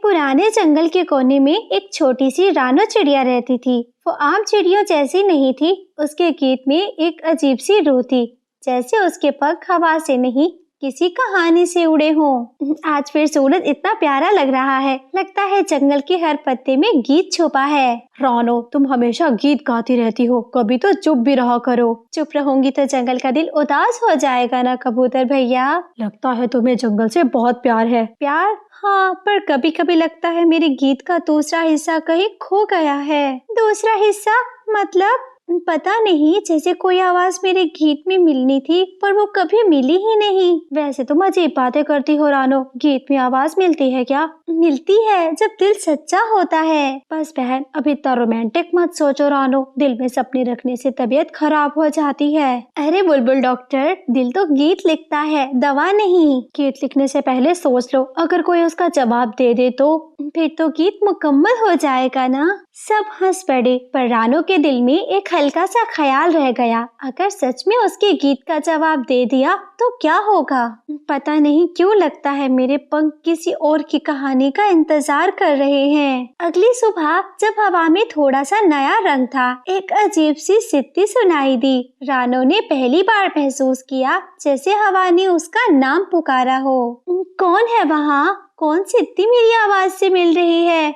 पुराने जंगल के कोने में एक छोटी सी रानो चिड़िया रहती थी। वो आम चिड़ियों जैसी नहीं थी। उसके गीत में एक अजीब सी रूह थी, जैसे उसके पंख हवा से नहीं किसी कहानी से उड़े हों। आज फिर सूरज इतना प्यारा लग रहा है, लगता है जंगल के हर पत्ते में गीत छुपा है। रानो, तुम हमेशा गीत गाती रहती हो, कभी तो चुप भी रहा करो। चुप रहूंगी तो जंगल का दिल उदास हो जाएगा ना कबूतर भैया। लगता है तुम्हें जंगल से बहुत प्यार है। प्यार? हाँ, पर कभी कभी लगता है मेरे गीत का दूसरा हिस्सा कहीं खो गया है। दूसरा हिस्सा मतलब? पता नहीं, जैसे कोई आवाज मेरे गीत में मिलनी थी पर वो कभी मिली ही नहीं। वैसे तुम अजीब बातें करती हो रानो, गीत में आवाज मिलती है क्या? मिलती है जब दिल सच्चा होता है। बस बहन, अब इतना रोमांटिक मत सोचो रानो, दिल में सपने रखने से तबीयत खराब हो जाती है। अरे बुलबुल डॉक्टर, दिल तो गीत लिखता है, दवा नहीं। गीत लिखने से पहले सोच लो, अगर कोई उसका जवाब दे दे तो? फिर तो गीत मुकम्मल हो जाएगा ना। सब हंस पड़े, पर रानो के दिल में एक हल्का सा ख्याल रह गया, अगर सच में उसके गीत का जवाब दे दिया तो क्या होगा। पता नहीं क्यों लगता है मेरे पंख किसी और की कहानी का इंतजार कर रहे हैं। अगली सुबह जब हवा में थोड़ा सा नया रंग था, एक अजीब सी सित्ती सुनाई दी। रानो ने पहली बार महसूस किया जैसे हवा ने उसका नाम पुकारा हो। कौन है वहाँ? कौन सित्ती मेरी आवाज से मिल रही है?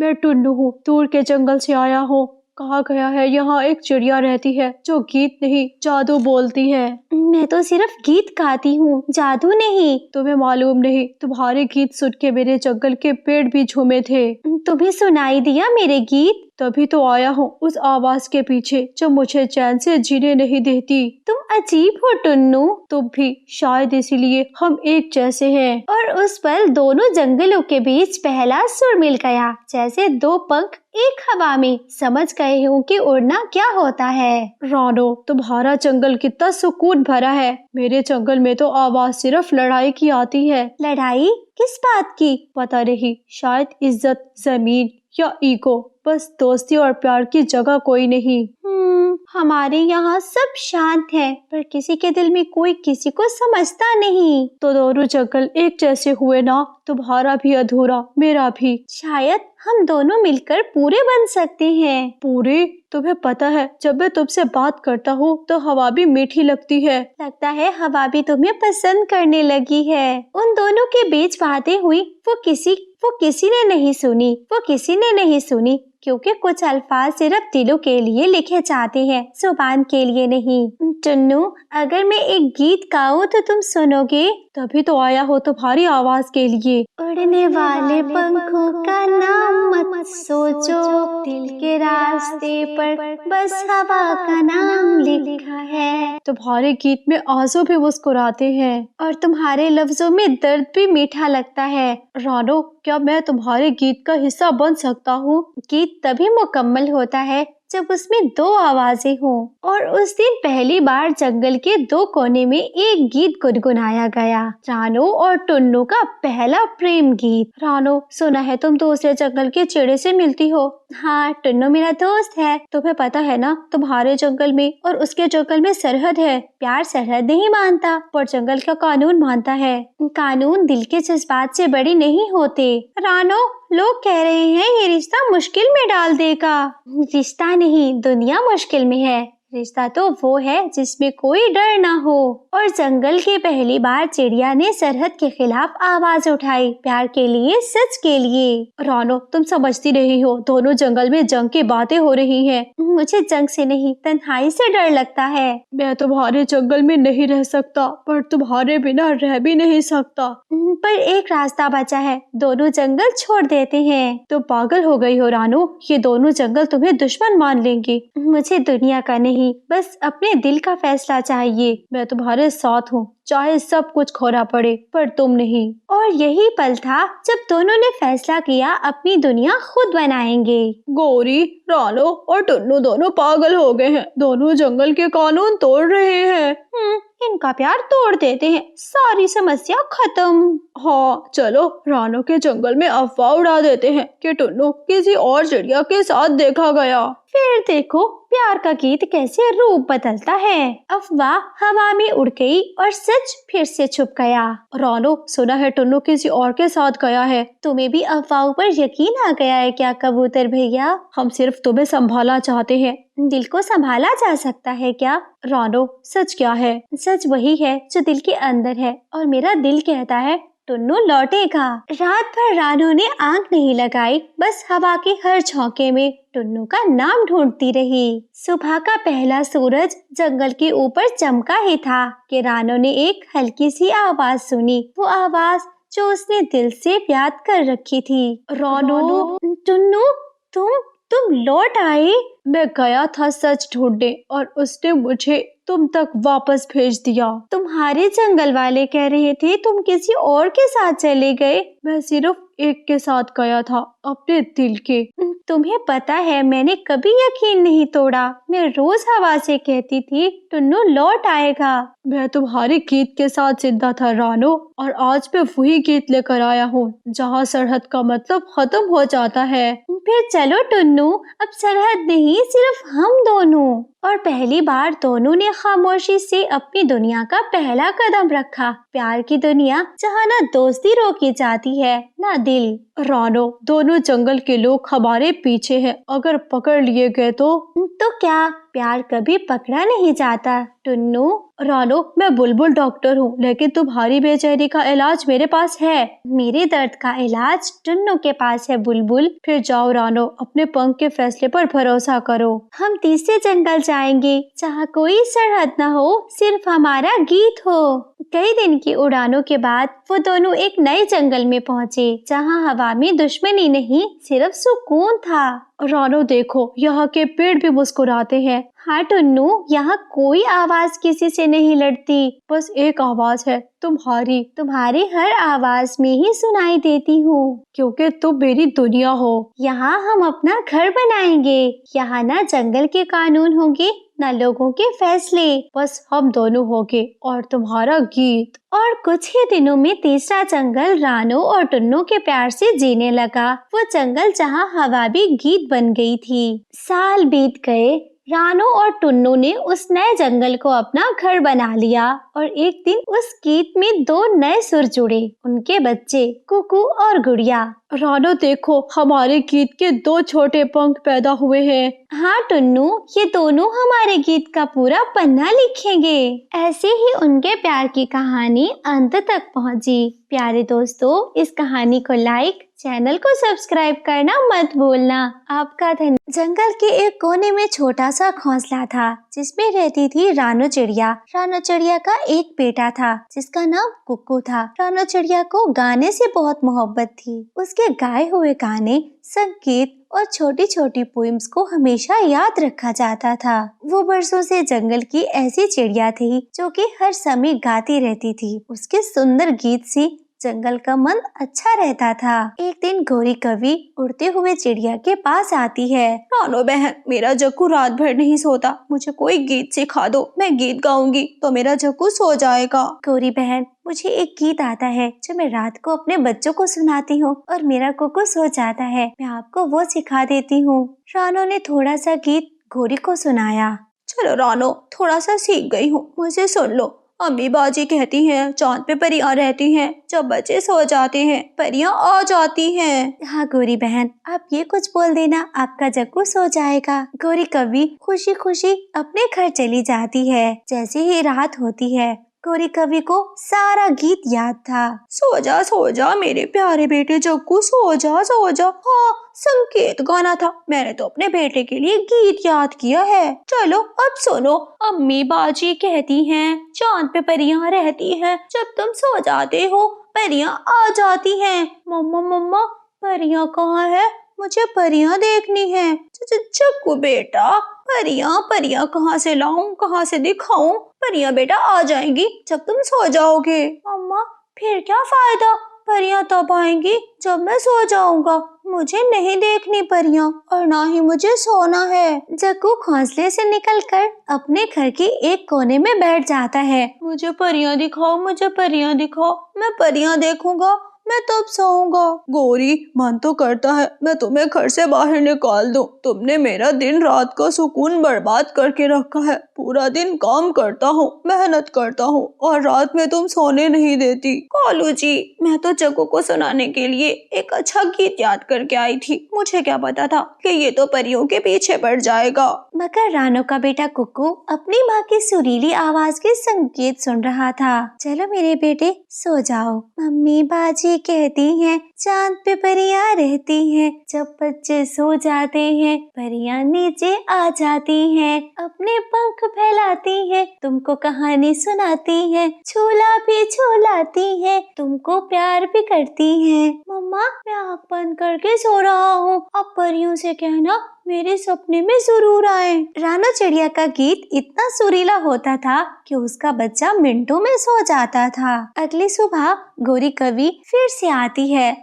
मैं टुन्नू हूँ, दूर के जंगल से आया हूँ। कहा गया है यहाँ एक चिड़िया रहती है जो गीत नहीं जादू बोलती है। मैं तो सिर्फ गीत गाती हूँ, जादू नहीं। तुम्हें मालूम नहीं, तुम्हारे गीत सुन के मेरे जंगल के पेड़ भी झूमे थे। तुम्हें सुनाई दिया मेरे गीत? तभी तो आया हूँ उस आवाज के पीछे जो मुझे चैन से जीने नहीं देती। तुम अजीब हो टुन्नू। तुम भी, शायद इसीलिए हम एक जैसे हैं। और उस पल दोनों जंगलों के बीच पहला सुर मिल गया, जैसे दो पंख एक हवा में। समझ गए हूँ कि उड़ना क्या होता है। रानो, तुम्हारा जंगल कितना सुकून भरा है। मेरे जंगल में तो आवाज सिर्फ लड़ाई की आती है। लड़ाई? किस बात की? पता नहीं, शायद इज्जत, जमीन या ईगो। बस दोस्ती और प्यार की जगह कोई नहीं। हमारे यहाँ सब शांत है, पर किसी के दिल में कोई किसी को समझता नहीं। तो दोनों जंगल एक जैसे हुए ना, तुम्हारा भी अधूरा, मेरा भी। शायद हम दोनों मिलकर पूरे बन सकते हैं। पूरे? तुम्हें पता है, जब मैं तुमसे बात करता हूँ तो हवा भी मीठी लगती है। लगता है हवा भी तुम्हें पसंद करने लगी है। उन दोनों के बीच बातें हुई, वो किसी ने नहीं सुनी, क्योंकि कुछ अल्फाज सिर्फ दिलों के लिए लिखे जाते हैं, जुबान के लिए नहीं। टुन्नू, अगर मैं एक गीत गाऊं तो तुम सुनोगे? तभी तो आया हो तुम्हारी आवाज के लिए। उड़ने वाले पंखों का नाम मत सोचो, दिल के रास्ते पर बस हवा का नाम लिखा है। तुम्हारे गीत में आंसू भी मुस्कुराते हैं और तुम्हारे लफ्जों में दर्द भी मीठा लगता है। रानो, क्या मैं तुम्हारे गीत का हिस्सा बन सकता हूँ? गीत तभी मुकम्मल होता है जब उसमें दो आवाजें हों। और उस दिन पहली बार जंगल के दो कोने में एक गीत गुनगुनाया गया, रानो और टुन्नू का पहला प्रेम गीत। रानो, सुना है तुम दूसरे जंगल के चिड़े से मिलती हो। हाँ, टुन्नू मेरा दोस्त है। तुम्हें पता है ना, तुम्हारे जंगल में और उसके जंगल में सरहद है। प्यार सरहद नहीं मानता, पर जंगल का कानून मानता है। कानून दिल के जज्बात से बड़े नहीं होते। रानो, लोग कह रहे हैं ये रिश्ता मुश्किल में डाल देगा। रिश्ता नहीं, दुनिया मुश्किल में है। रिश्ता तो वो है जिसमें कोई डर ना हो। और जंगल की पहली बार चिड़िया ने सरहद के खिलाफ आवाज उठाई, प्यार के लिए, सच के लिए। रानो, तुम समझती नहीं हो, दोनों जंगल में जंग की बातें हो रही हैं। मुझे जंग से नहीं, तन्हाई से डर लगता है। मैं तुम्हारे जंगल में नहीं रह सकता, पर तुम्हारे बिना रह भी नहीं सकता। पर एक रास्ता बचा है, दोनों जंगल छोड़ देते हैं। तुम पागल हो गई हो रानो, ये दोनों जंगल तुम्हें दुश्मन मान लेंगे। मुझे दुनिया का नहीं, बस अपने दिल का फैसला चाहिए। मैं तुम्हारे साथ हूँ, चाहे सब कुछ खोना पड़े, पर तुम नहीं। और यही पल था जब दोनों ने फैसला किया अपनी दुनिया खुद बनाएंगे। गौरी, रानो और टुन्नू दोनों पागल हो गए हैं, दोनों जंगल के कानून तोड़ रहे हैं। इनका प्यार तोड़ देते हैं, सारी समस्या खत्म। हाँ चलो रानो के जंगल में अफवाह उड़ा देते हैं कि टुन्नू किसी और चिड़िया के साथ देखा गया। फिर देखो प्यार का गीत कैसे रूप बदलता है। अफवाह हवा में उड़ गई और सच फिर से छुप गया। रानो सुना है टुन्नू किसी और के साथ गया है। तुम्हें भी अफवाहों पर यकीन आ गया है क्या कबूतर भैया? हम सिर्फ तुम्हें संभालना चाहते हैं। दिल को संभाला जा सकता है क्या? रानो सच क्या है? सच वही है जो दिल के अंदर है, और मेरा दिल कहता है टुन्नू लौटेगा। रात भर रानो ने आंख नहीं लगाई, बस हवा के हर झोंके में टुन्नू का नाम ढूंढती रही। सुबह का पहला सूरज जंगल के ऊपर चमका ही था कि रानो ने एक हल्की सी आवाज सुनी। वो आवाज जो उसने दिल से याद कर रखी थी। रानो, टुन्नू तुम लौट आए। मैं गया था सच ढूंढने और उसने मुझे तुम तक वापस भेज दिया। तुम्हारे जंगल वाले कह रहे थे तुम किसी और के साथ चले गए। मैं सिर्फ एक के साथ गया था, अपने दिल के। तुम्हें पता है मैंने कभी यकीन नहीं तोड़ा। मैं रोज हवा से कहती थी टुन्नू लौट आएगा। मैं तुम्हारे गीत के साथ जिंदा था रानो, और आज मैं वही गीत लेकर आया हूँ जहाँ सरहद का मतलब खत्म हो जाता है। फिर चलो टुन्नू, अब सरहद नहीं सिर्फ हम दोनों। और पहली बार दोनों ने खामोशी से अपनी दुनिया का पहला कदम रखा। प्यार की दुनिया जहाँ ना दोस्ती रोकी जाती है ना दिल। रानो दोनों जंगल के लोग हमारे पीछे हैं, अगर पकड़ लिए गए तो क्या प्यार कभी पकड़ा नहीं जाता टुन्नू? रानो मैं बुलबुल डॉक्टर हूँ, लेकिन तुम्हारी बेचैनी का इलाज मेरे पास है। मेरे दर्द का इलाज टुन्नू के पास है बुलबुल। फिर जाओ रानो, अपने पंख के फैसले पर भरोसा करो। हम तीसरे जंगल जाएंगे जहाँ कोई सरहद न हो, सिर्फ हमारा गीत हो। कई दिन की उड़ानों के बाद वो दोनों एक नए जंगल में पहुँचे जहाँ हवा में दुश्मनी नहीं सिर्फ सुकून था। रानो देखो यहाँ के पेड़ भी मुस्कुराते हैं। हाँ टुन्नू, यहाँ कोई आवाज किसी से नहीं लड़ती, बस एक आवाज है तुम्हारी हर आवाज में ही सुनाई देती हूँ, क्योंकि तुम मेरी दुनिया हो। यहाँ हम अपना घर बनाएंगे। यहाँ ना जंगल के कानून होंगे न लोगों के फैसले, बस हम दोनों होंगे और तुम्हारा गीत। और कुछ ही दिनों में तीसरा जंगल रानो और टुन्नू के प्यार से जीने लगा। वो जंगल जहाँ हवा भी गीत बन गई थी। साल बीत गए। रानो और टुन्नू ने उस नए जंगल को अपना घर बना लिया, और एक दिन उस गीत में दो नए सुर जुड़े, उनके बच्चे कुकू और गुड़िया। रानो देखो हमारे गीत के दो छोटे पंख पैदा हुए हैं। हाँ टुन्नू, ये दोनों हमारे गीत का पूरा पन्ना लिखेंगे। ऐसे ही उनके प्यार की कहानी अंत तक पहुँची। प्यारे दोस्तों, इस कहानी को लाइक, चैनल को सब्सक्राइब करना मत भूलना। आपका धन्यवाद। जंगल के एक कोने में छोटा सा घोंसला था जिसमें रहती थी रानो चिड़िया। रानो चिड़िया का एक बेटा था जिसका नाम कुक्कू था। रानो चिड़िया को गाने से बहुत मोहब्बत थी। उसके गाए हुए गाने, संगीत और छोटी छोटी पोइम्स को हमेशा याद रखा जाता था। वो बरसों से जंगल की ऐसी चिड़िया थी जो कि हर समय गाती रहती थी। उसके सुंदर गीत से जंगल का मन अच्छा रहता था। एक दिन गोरी कवि उड़ते हुए चिड़िया के पास आती है। रानो बहन, मेरा जग्गू रात भर नहीं सोता, मुझे कोई गीत सिखा दो। मैं गीत गाऊंगी तो मेरा जग्गू सो जाएगा। गोरी बहन, मुझे एक गीत आता है जो मैं रात को अपने बच्चों को सुनाती हूँ और मेरा कुक्कू सो जाता है। मैं आपको वो सिखा देती हूँ। रानो ने थोड़ा सा गीत गोरी को सुनाया। चलो रानो, थोड़ा सा सीख गई हूँ, मुझे सुन लो। अम्मी बाजी कहती हैं चांद पे परियां रहती हैं, जब बच्चे सो जाते हैं परियां आ जाती हैं। हाँ गोरी बहन, आप ये कुछ बोल देना, आपका जग्गू सो जाएगा। गोरी कवि खुशी खुशी अपने घर चली जाती है। जैसे ही रात होती है, गोरी कवि को सारा गीत याद था। सो जा मेरे प्यारे बेटे जग्गू, सो जा। हाँ, संकेत गाना था, मैंने तो अपने बेटे के लिए गीत याद किया है। चलो अब सुनो। अम्मी बाजी कहती हैं चांद पे परियां रहती हैं, जब तुम सो जाते हो परियां आ जाती हैं। मम्मा परियां कहाँ है? मुझे परियां देखनी है। जग्गू बेटा, परियां कहाँ से लाऊं, कहाँ से दिखाऊं? परियां बेटा आ जाएंगी जब तुम सो जाओगे। अम्मा, फिर क्या फायदा? परियां तब आएंगी जब मैं सो जाऊंगा। मुझे नहीं देखनी परियां और ना ही मुझे सोना है। जग्गू घोंसले से निकलकर अपने घर के एक कोने में बैठ जाता है। मुझे परियां दिखाओ, मुझे परियां दिखाओ, मैं परियां देखूंगा, मैं तब सोऊंगा। गौरी, मन तो करता है मैं तुम्हें घर से बाहर निकाल दूं। तुमने मेरा दिन रात का सुकून बर्बाद करके रखा है। पूरा दिन काम करता हूँ, मेहनत करता हूँ और रात में तुम सोने नहीं देती। कालू जी, मैं तो जग्गू को सुनाने के लिए एक अच्छा गीत याद करके आई थी। मुझे क्या पता था कि ये तो परियों के पीछे पड़ जाएगा। मगर रानो का बेटा कुक्कू अपनी माँ की सुरीली आवाज के संकेत सुन रहा था। चलो मेरे बेटे सो जाओ, मम्मी बाजी कहती हैं चांद पे परियां रहती हैं, जब बच्चे सो जाते हैं परियां नीचे आ जाती हैं, अपने पंख फैलाती हैं, तुमको कहानी सुनाती हैं, झूला भी झूलाती हैं, तुमको प्यार भी करती हैं। मम्मा, मैं आँख बंद करके सो रहा हूँ, अब परियों से कहना मेरे सपने में जरूर आए। रानो चिड़िया का गीत इतना सुरीला होता था कि उसका बच्चा मिनटों में सो जाता था। अगली सुबह गौरी कवि फिर से आती है।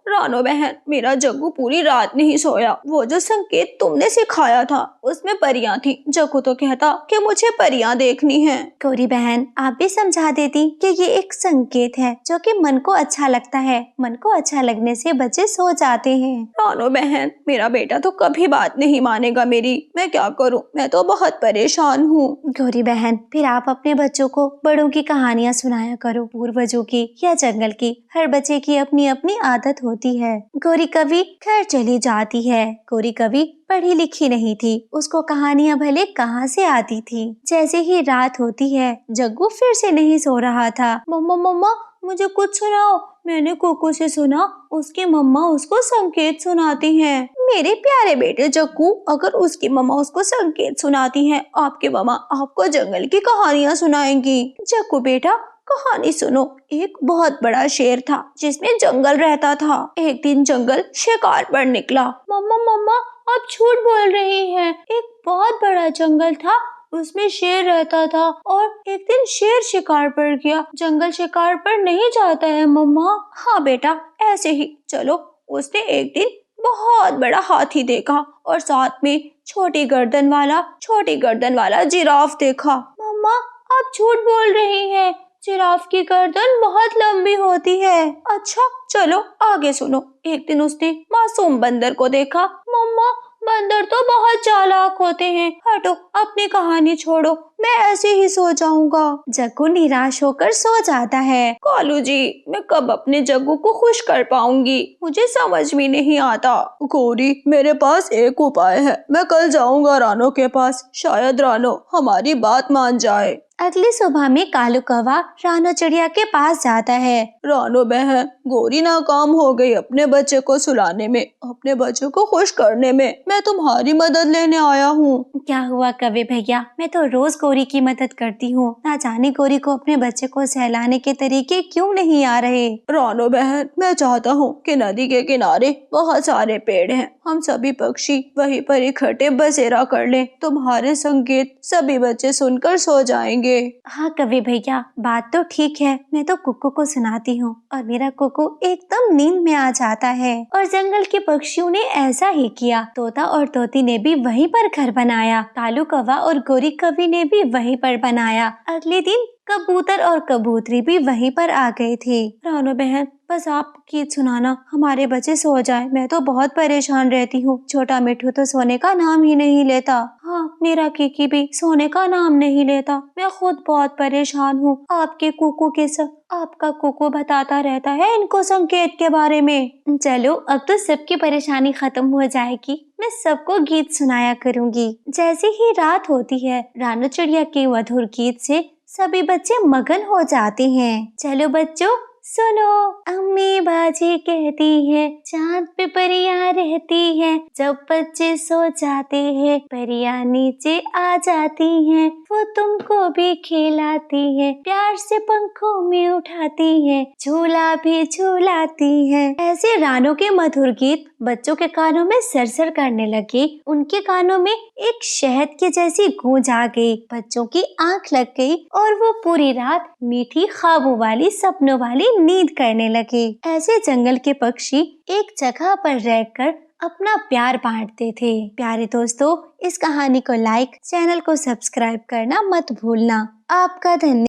रानो बहन, मेरा जग्गू पूरी रात नहीं सोया। वो जो संकेत तुमने सिखाया था उसमें परियां थी। जग्गू तो कहता कि मुझे परियां देखनी हैं। गौरी बहन, आप भी समझा देती कि ये एक संकेत है जो कि मन को अच्छा लगता है। मन को अच्छा लगने से बच्चे सो जाते हैं। रानो बहन, मेरा बेटा तो कभी बात नहीं मानेगा मेरी। मैं क्या करूं? मैं तो बहुत परेशान हूँ। गौरी बहन, फिर आप अपने बच्चों को बड़ों की कहानियाँ सुनाया करो, पूर्वजों की या जंगल की। हर बच्चे की अपनी अपनी आदत होती है। गौरी कवि घर चली जाती है। गौरी कवि पढ़ी लिखी नहीं थी, उसको कहानियां भले कहाँ से आती थी। जैसे ही रात होती है, जग्गू फिर से नहीं सो रहा था। मम्मा, मुझे कुछ सुनाओ। मैंने कोको से सुना उसकी मम्मा उसको संकेत सुनाती हैं। मेरे प्यारे बेटे जग्गू, अगर उसकी मम्मा उसको संकेत सुनाती हैं, आपकी मम्मा आपको जंगल की कहानियाँ सुनाएंगी। जग्गू बेटा, कहानी सुनो। एक बहुत बड़ा शेर था जिसमें जंगल रहता था। एक दिन जंगल शिकार पर निकला। मम्मा, आप झूठ बोल रही हैं। एक बहुत बड़ा जंगल था, उसमें शेर रहता था और एक दिन शेर शिकार पर गया। जंगल शिकार पर नहीं जाता है मम्मा। हाँ बेटा, ऐसे ही। चलो, उसने एक दिन बहुत बड़ा हाथी देखा और साथ में छोटी गर्दन वाला जिराफ देखा। मम्मा, आप झूठ बोल रही हैं। जिराफ की गर्दन बहुत लंबी होती है। अच्छा, चलो आगे सुनो। एक दिन उसने मासूम बंदर को देखा। मम्मा, बंदर तो बहुत चालाक होते हैं। हटो, अपनी कहानी छोड़ो, मैं ऐसे ही सो जाऊंगा। जग्गू निराश होकर सो जाता है। कालू जी, मैं कब अपने जग्गू को खुश कर पाऊंगी? मुझे समझ में नहीं आता। गौरी, मेरे पास एक उपाय है। मैं कल जाऊंगा रानो के पास। शायद रानो हमारी बात मान जाए। अगली सुबह में कालू कौवा रानो चिड़िया के पास जाता है। रानो बहन, गौरी नाकाम हो गई अपने बच्चे को सुलाने में, अपने बच्चे को खुश करने में। मैं तुम्हारी मदद लेने आया हूँ। क्या हुआ कवि भैया, मैं तो रोज गौरी की मदद करती हूँ। ना जाने गौरी को अपने बच्चे को सहलाने के तरीके क्यों नहीं आ रहे। रानो बहन, मैं चाहता हूँ कि नदी के किनारे बहुत सारे पेड़ हैं। हम सभी पक्षी वहीं पर इकट्ठे बसेरा कर लें। तुम्हारे संकेत सभी बच्चे सुनकर सो जाएंगे। हाँ कवि भैया, बात तो ठीक है। मैं तो कुक्कू को सुनाती हूँ और मेरा कुक्कू एकदम नींद में आ जाता है। और जंगल के पक्षियों ने ऐसा ही किया। तोता और तोती ने भी वहीं पर घर बनाया। कालू कौवा और गौरी कवि ने भी वहीं पर बनाया। अगले दिन कबूतर और कबूतरी भी वहीं पर आ गए थे। रानो बहन, बस आप गीत सुनाना, हमारे बच्चे सो जाएं। मैं तो बहुत परेशान रहती हूँ। छोटा मिठू तो सोने का नाम ही नहीं लेता। हाँ, मेरा कीकी भी सोने का नाम नहीं लेता। मैं खुद बहुत परेशान हूँ। आपके कुकू के सब आपका कुकू बताता रहता है इनको संकेत के बारे में। चलो, अब तो सबकी परेशानी खत्म हो जाएगी। मैं सबको गीत सुनाया करूँगी। जैसे ही रात होती है, रानो चिड़िया के मधुर गीत से सभी बच्चे मगन हो जाते हैं। चलो बच्चों सुनो, अम्मी बाजी कहती है चांद पे परियां रहती है, जब बच्चे सो जाते हैं परियां नीचे आ जाती हैं, वो तुमको भी खिलाती है, प्यार से पंखों में उठाती है, झूला भी झूलाती है। ऐसे रानों के मधुर गीत बच्चों के कानों में सरसर करने लगे। उनके कानों में एक शहद की जैसी गूंज आ गई। बच्चों की आंख लग गई और वो पूरी रात मीठी ख्वाबों वाली, सपनों वाली नींद करने लगे। ऐसे जंगल के पक्षी एक जगह पर रहकर अपना प्यार बांटते थे। प्यारे दोस्तों, इस कहानी को लाइक, चैनल को सब्सक्राइब करना मत भूलना। आपका धन्यवाद।